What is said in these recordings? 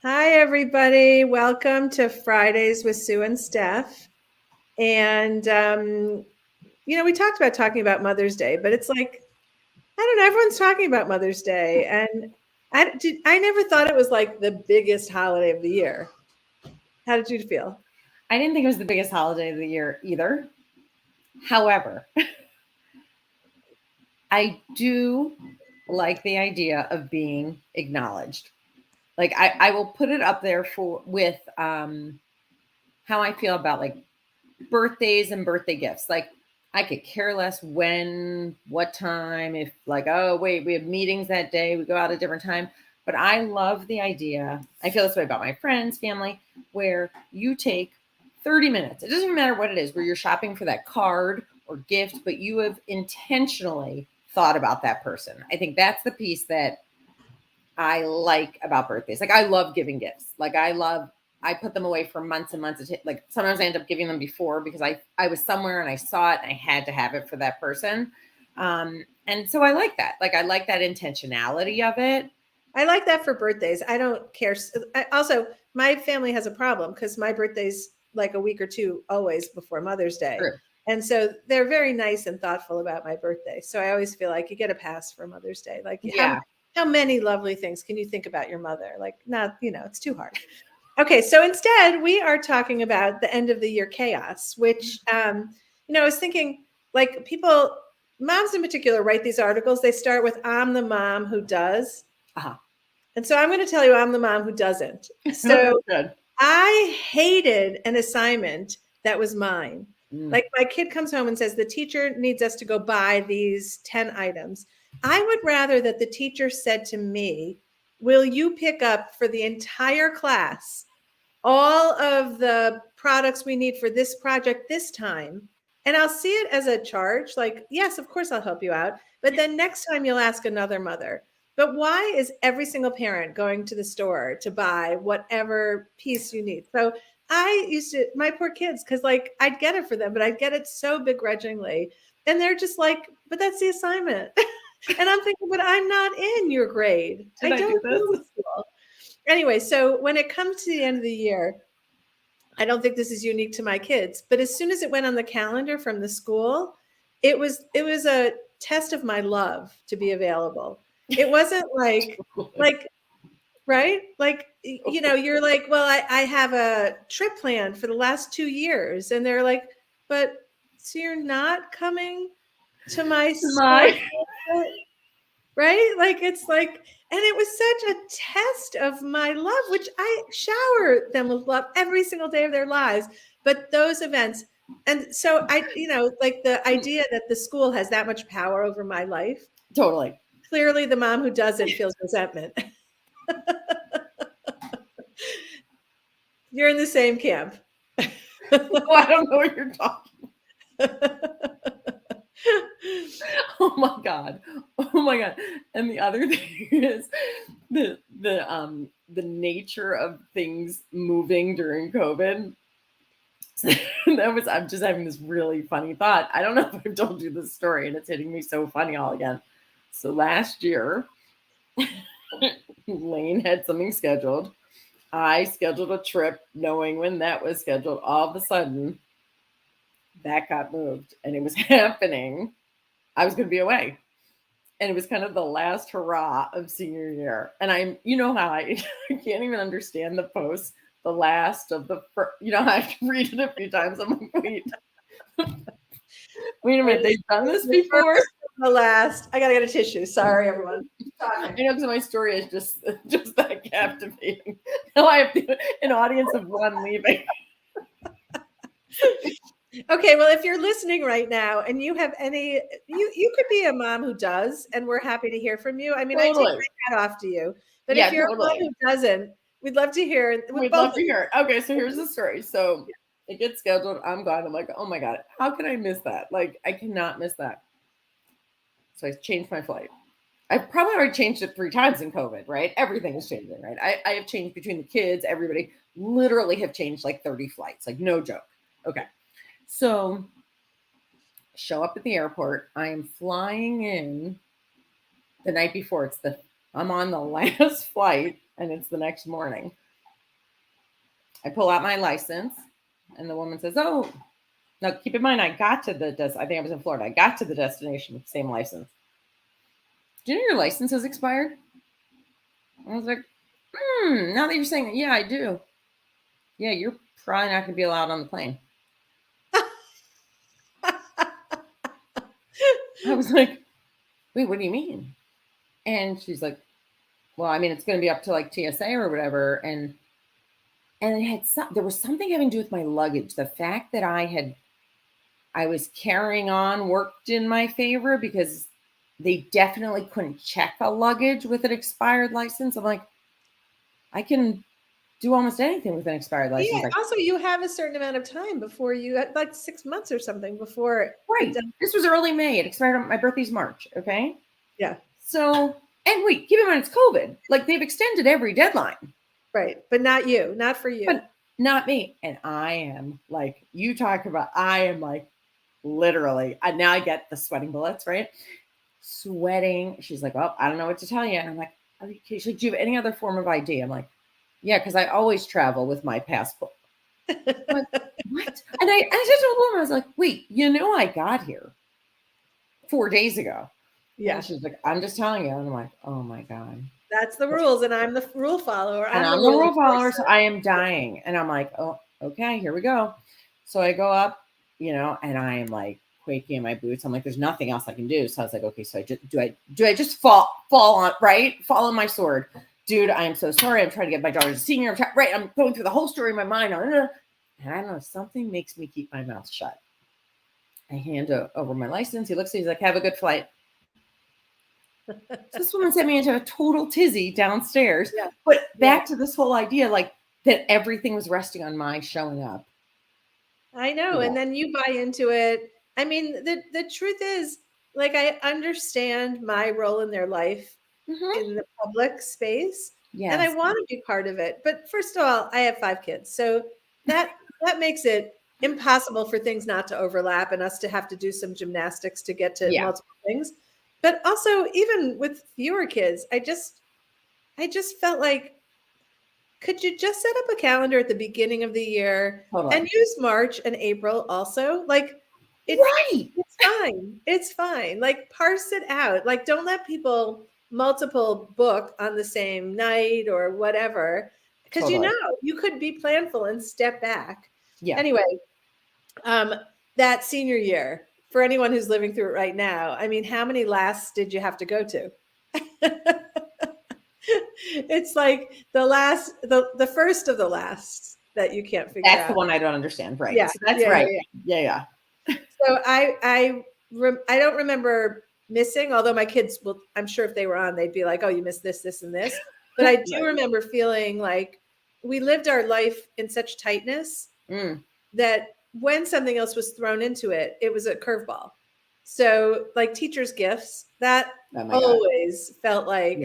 Hi, everybody. Welcome to Fridays with Sue and Steph. And, we talked about talking about Mother's Day, but it's like, I don't know, everyone's talking about Mother's Day. And I never thought it was like the biggest holiday of the year. How did you feel? I didn't think it was the biggest holiday of the year either. However, I do like the idea of being acknowledged. Like I will put it up there for with how I feel about like birthdays and birthday gifts. Like I could care less when, what time, if like, oh wait, we have meetings that day, we go out a different time. But I love the idea. I feel this way about my friends, family, where you take 30 minutes. It doesn't even matter what it is, where you're shopping for that card or gift, but you have intentionally thought about that person. I think that's the piece that I like about birthdays. Like I love giving gifts. I put them away for months and months. Like sometimes I end up giving them before because I was somewhere and I saw it and I had to have it for that person. And so I like that. Like I like that intentionality of it. I like that for birthdays. I don't care. Also, my family has a problem because my birthday's like a week or two always before Mother's Day. True. And so they're very nice and thoughtful about my birthday. So I always feel like you get a pass for Mother's Day. Like Yeah. how many lovely things can you think about your mother? Like not, it's too hard. Okay, so instead we are talking about the end of the year chaos, which I was thinking like people, moms in particular, write these articles. They start with "I'm the mom who does." Uh-huh. And so I'm going to tell you I'm the mom who doesn't. That's So good. I hated an assignment that was mine. Mm. Like my kid comes home and says, the teacher needs us to go buy these 10 items. I would rather that the teacher said to me, will you pick up for the entire class all of the products we need for this project this time? And I'll see it as a charge. Like, yes, of course I'll help you out. But then next time you'll ask another mother. But why is every single parent going to the store to buy whatever piece you need? So I used to, my poor kids, because like I'd get it for them, but I'd get it so begrudgingly. And they're just like, but that's the assignment. And I'm thinking, but I'm not in your grade. Did I I do don't do this? school. Anyway, so when it comes to the end of the year, I don't think this is unique to my kids, but as soon as it went on the calendar from the school, it was a test of my love to be available. It wasn't like right? Like you're like, well, I have a trip planned for the last 2 years. And they're like, but so you're not coming to my school My right? Like it's like, and it was such a test of my love, which I shower them with love every single day of their lives. But those events, and so like the idea that the school has that much power over my life, totally. clearly the mom who doesn't feels resentment. You're in the same camp. Oh, I don't know what you're talking. Oh my god. Oh my god. And the other thing is the nature of things moving during COVID. So I'm just having this really funny thought. I don't know if I've told you this story and it's hitting me so funny all again. So last year, Lane had something scheduled. I scheduled a trip knowing when that was scheduled. All of a sudden, that got moved and it was happening. I was going to be away. And it was kind of the last hurrah of senior year. And you know how I can't even understand the post, the last of the first, I have to read it a few times. I'm like, wait a minute, they've done this The before. first, the last. I gotta get a tissue. Sorry, everyone. I know because my story is just that captivating. Now I have an audience of one leaving. Okay, well, if you're listening right now and you have any, you could be a mom who does, and we're happy to hear from you. I mean, I take Totally. my hat off to you, but if Yeah, you're a mom totally. who doesn't, we'd love to hear. We'd Both love of to you. hear it. Okay, so here's the story. So it gets scheduled. I'm gone. I'm like, oh my God, how can I miss that? Like, I cannot miss that. So I changed my flight. I probably already changed it 3 times in COVID, right? Everything is changing, right? I have changed between the kids, everybody literally have changed like 30 flights, like no joke. Okay. So show up at the airport. I am flying in the night before. I'm on the last flight and it's the next morning. I pull out my license, and the woman says, "Oh, now keep in mind, I got to the I think I was in Florida. I got to the destination with the same license. Do you know your license has expired?" I was like, now that you're saying that, yeah, I do. Yeah, you're probably not going to be allowed on the plane. I was like, wait, what do you mean? And she's like, well, I mean, it's going to be up to like TSA or whatever. And it had there was something having to do with my luggage. The fact that I was carrying on worked in my favor because they definitely couldn't check a luggage with an expired license. I'm like, I can do almost anything with an expired license. Yeah. Also, you have a certain amount of time before you, like 6 months or something before. Right. This was early May. It expired on my birthday's March. Okay. Yeah. So, and wait, keep in mind it's COVID. Like they've extended every deadline. Right. But not you, not for you. But not me. And I am like, you talk about, I am like literally, now I get the sweating bullets, right? Sweating. She's like, oh, I don't know what to tell you. And I'm like, okay. She's like, do you have any other form of ID? I'm like, yeah, because I always travel with my passport. I'm like, what? And I just told the woman, I was like, wait, I got here 4 days ago. Yeah. And she's like, I'm just telling you. And I'm like, oh my God. That's the rules. And I'm the rule follower. And I'm the rule follower. So I am dying. And I'm like, oh, okay, here we go. So I go up, and I am like quaking in my boots. I'm like, there's nothing else I can do. So I was like, okay, so do I just fall on my sword? Dude, I am so sorry. I'm trying to get my daughter's senior. I'm going through the whole story in my mind. And I don't know, something makes me keep my mouth shut. I hand over my license. He looks, he's like, have a good flight. So this woman sent me into a total tizzy downstairs. Yeah. But back to this whole idea, like that everything was resting on my showing up. I know. Yeah. And then you buy into it. I mean, the truth is, like, I understand my role in their life in the public space. Yes. And I want to be part of it. But first of all, I have 5 kids. So that makes it impossible for things not to overlap and us to have to do some gymnastics to get to multiple things. But also, even with fewer kids, I just felt like, could you just set up a calendar at the beginning of the year and use March and April also? Like, it's fine. It's fine. Like, parse it out. Like, don't let people multiple book on the same night or whatever, because you could be planful and step back. Yeah. Anyway, that senior year, for anyone who's living through it right now, I mean, how many lasts did you have to go to? It's like the first of the lasts that you can't figure out. That's the one I don't understand. Right. Yeah. So that's right. Yeah. So I don't remember missing, although my kids will, I'm sure if they were on, they'd be like, oh, you missed this, this, and this. But I do remember feeling like we lived our life in such tightness that when something else was thrown into it, it was a curveball. So like teachers' gifts, that always felt like,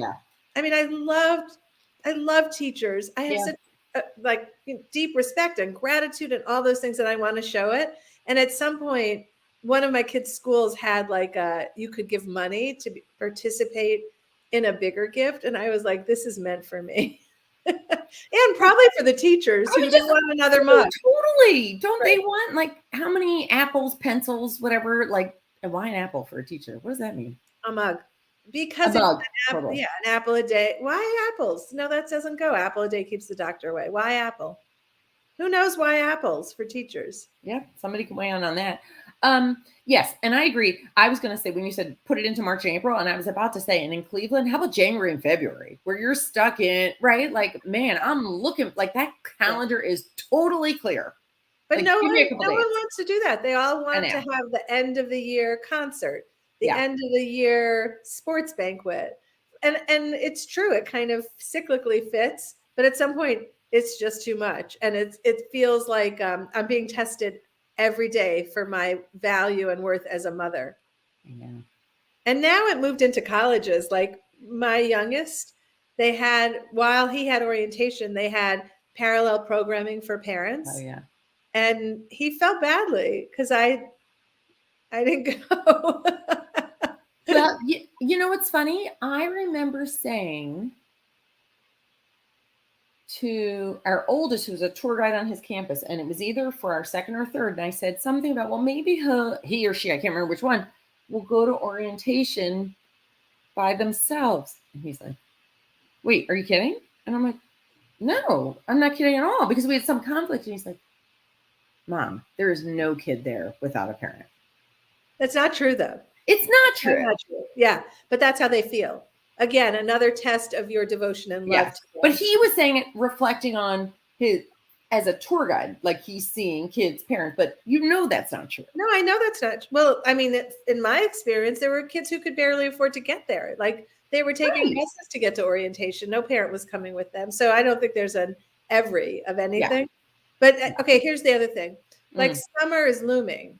I mean, I loved teachers. I have such deep respect and gratitude and all those things that I want to show it. And at some point, one of my kids' schools had like you could give money to participate in a bigger gift. And I was like, this is meant for me. And probably for the teachers who didn't want another mug. Totally. Don't they want like how many apples, pencils, whatever, like why an apple for a teacher? What does that mean? A mug. Because an apple a day. Why apples? No, that doesn't go. Apple a day keeps the doctor away. Why apple? Who knows why apples for teachers? Yeah, somebody can weigh in on that. Yes, and I agree. I was going to say when you said put it into March and April, and I was about to say, and in Cleveland, how about January and February, where you're stuck in, right? Like, man, I'm looking like that calendar is totally clear. But like, no one wants to do that. They all want to have the end of the year concert, the end of the year sports banquet. And it's true. It kind of cyclically fits, but at some point it's just too much. And it feels like I'm being tested every day for my value and worth as a mother. Yeah. And now it moved into colleges. Like my youngest, they had, while he had orientation, they had parallel programming for parents. Oh yeah. And he felt badly because I didn't go. Well, you know what's funny? I remember saying to our oldest, who was a tour guide on his campus, and it was either for our second or third. And I said something about, well, maybe he or she, I can't remember which one, will go to orientation by themselves. And he's like, wait, are you kidding? And I'm like, no, I'm not kidding at all, because we had some conflict. And he's like, Mom, there is no kid there without a parent. That's not true, though. It's not true. Not true. Yeah, but that's how they feel. Again, another test of your devotion and love. Yes. But he was saying it reflecting on his as a tour guide, like he's seeing kids' parents, but that's not true. No, I know that's not. Well, I mean, in my experience, there were kids who could barely afford to get there. Like they were taking buses to get to orientation. No parent was coming with them. So I don't think there's an every of anything. Yeah. But okay, here's the other thing. Like summer is looming.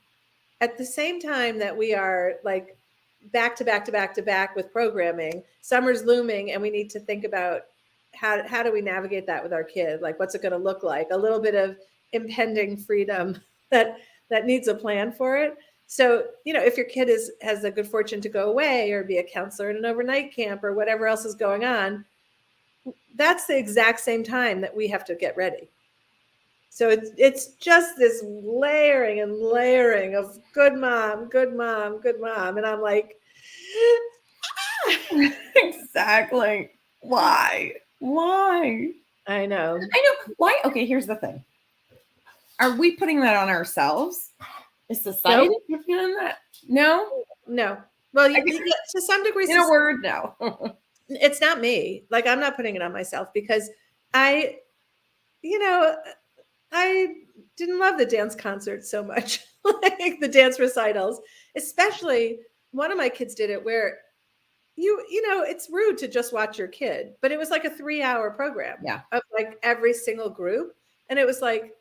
At the same time that we are like back to back with programming, summer's looming, and we need to think about how do we navigate that with our kid? Like, what's it going to look like? A little bit of impending freedom that needs a plan for it. So, if your kid has the good fortune to go away or be a counselor in an overnight camp or whatever else is going on, that's the exact same time that we have to get ready. So it's just this layering and layering of good mom, good mom, good mom. And I'm like, exactly. Why? I know. Why? Okay, here's the thing. Are we putting that on ourselves? Is society putting on that? No. Well, to some degree, in a word, no. It's not me. Like, I'm not putting it on myself because I didn't love the dance concerts so much, like the dance recitals, especially one of my kids did it where it's rude to just watch your kid, but it was like a 3-hour program of like every single group. And it was like,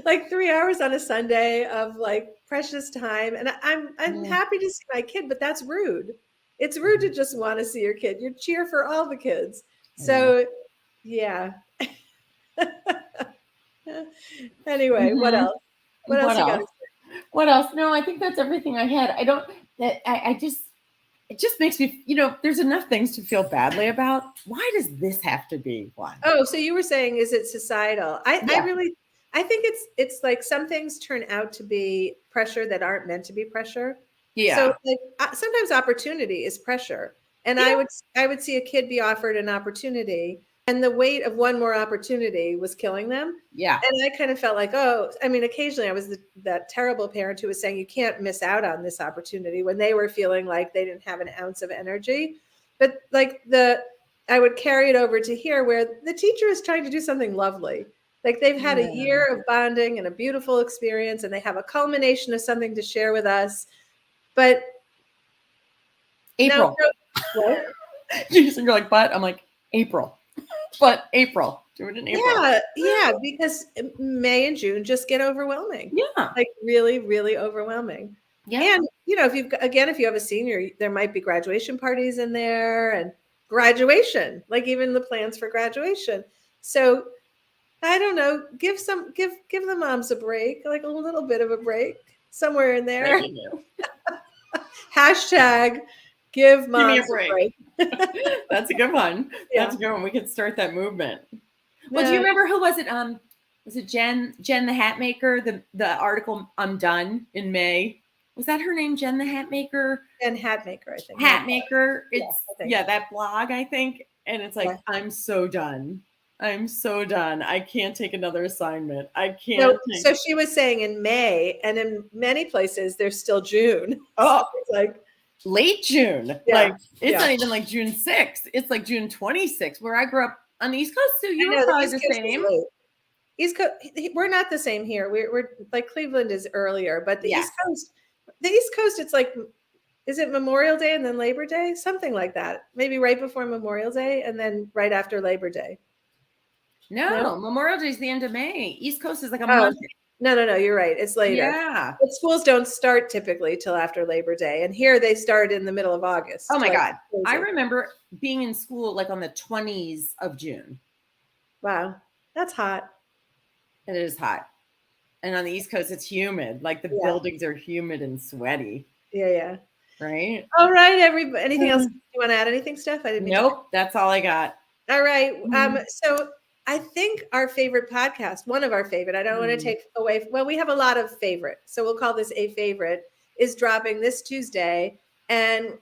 like 3 hours on a Sunday of like precious time. And I'm happy to see my kid, but that's rude. It's rude to just want to see your kid. You cheer for all the kids. So yeah. Anyway, what else? What else you got? What else? No, I think that's everything I had. It just makes me, there's enough things to feel badly about. Why does this have to be one? Oh, so you were saying, is it societal? I think it's like some things turn out to be pressure that aren't meant to be pressure. Yeah. So like sometimes opportunity is pressure. And I would see a kid be offered an opportunity and the weight of one more opportunity was killing them. Yeah. And I kind of felt like, occasionally I was that terrible parent who was saying, you can't miss out on this opportunity when they were feeling like they didn't have an ounce of energy. But like I would carry it over to here where the teacher is trying to do something lovely. Like they've had a year of bonding and a beautiful experience and they have a culmination of something to share with us. But April. What? You're like, but I'm like, April. But April. Do it in April. Yeah, because May and June just get overwhelming. Yeah. Like really, really overwhelming. Yeah. And if you have a senior, there might be graduation parties in there and graduation, like even the plans for graduation. So I don't know, give the moms a break, like a little bit of a break somewhere in there. Hashtag give moms a break. That's a good one. Yeah. That's a good one. We could start that movement. Well, do you remember who was it? Was it Jen the Hatmaker? The article I'm Done in May. Was that her name? Jen the Hatmaker? Jen Hatmaker, I think. Hatmaker. It's that blog, I think. And it's like, I'm so done. I'm so done. I can't take another assignment. I can't. So she was saying in May, and in many places there's still June. Oh, so it's like late June. Yeah. Like it's not even like June 6th. It's like June 26th, where I grew up on the East Coast. So you're probably the same. East Coast, we're not the same here. We're like Cleveland is earlier, but the East Coast, it's like, is it Memorial Day and then Labor Day? Something like that. Maybe right before Memorial Day and then right after Labor Day. No, Memorial Day is the end of May. East Coast is like a month. No, you're right. It's later. Yeah. But schools don't start typically till after Labor Day. And here they start in the middle of August. Oh my God. I remember being in school like on the 20s of June. Wow. That's hot. It is hot. And on the East Coast, it's humid. Like the buildings are humid and sweaty. Yeah. Right? All right, everybody. Anything else? You want to add anything, Steph? I didn't. Nope. That's all I got. All right. So I think our favorite podcast, one of our favorite, I don't want to take away. Well, we have a lot of favorite, so we'll call this a favorite, is dropping this Tuesday. And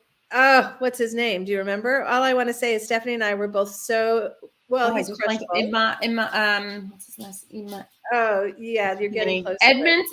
what's his name? Do you remember? All I want to say is Stephanie and I were both so well. He's crushable. What's his last Emma? Oh yeah, you're getting close. Edmund.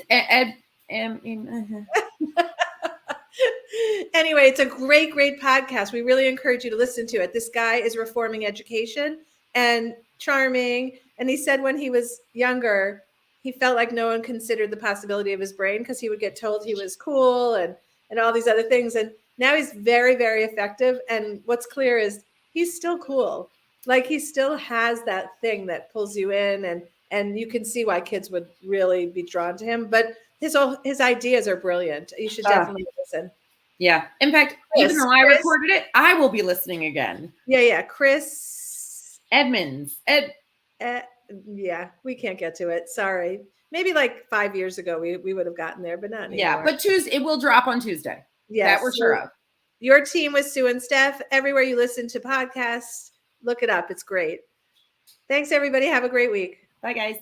Anyway, it's a great podcast. We really encourage you to listen to it. This guy is reforming education and charming. And he said when he was younger, he felt like no one considered the possibility of his brain because he would get told he was cool and all these other things. And now he's very, very effective. And what's clear is he's still cool. Like he still has that thing that pulls you in, and you can see why kids would really be drawn to him. But his ideas are brilliant. You should definitely listen. Yeah. In fact, even though I recorded it, I will be listening again. Yeah. Chris Edmonds. Yeah, we can't get to it. Sorry. Maybe like 5 years ago we would have gotten there, but not anymore. Yeah, but Tuesday, it will drop on Tuesday. Yes, that we're sure of. Your Team with Sue and Steph. Everywhere you listen to podcasts, look it up. It's great. Thanks, everybody. Have a great week. Bye, guys.